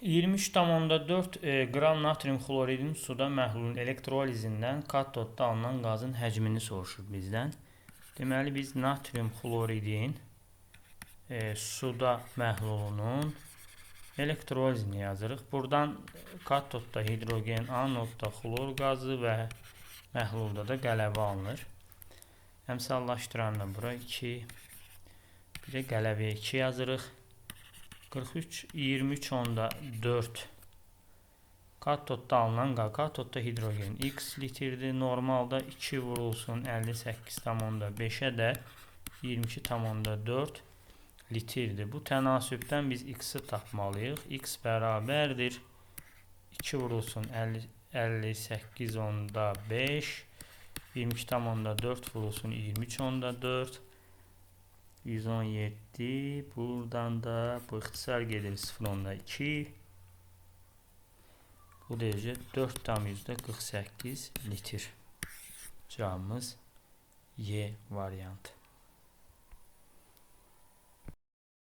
23,4 qram natrium xloridin suda məhlulun elektrolizindən katodda alınan qazın həcmini soruşur bizdən. Deməli, biz natrium xloridin suda məhlulunun elektrolizini yazırıq. Buradan katodda hidrogen, anodda xlor qazı və məhlulda da qələbə alınır. Əmsallaşdıranda bura 2, bir də qələbəyə 2 yazırıq. 23,4 katodda alınan qaz. Katodda hidrogen x litrdir. Normalda 2 vurulsun 58,5'e də 22,4 litrdir. Bu tənasübdən biz x-i tapmalıyıq. X bərabərdir 2 vurulsun 58,5, 22,4 vurulsun 23,4, 117. Buradan da bu ixtisar gedir 0,2. Bu derece 4,48 litr. Cevabımız Y variantı.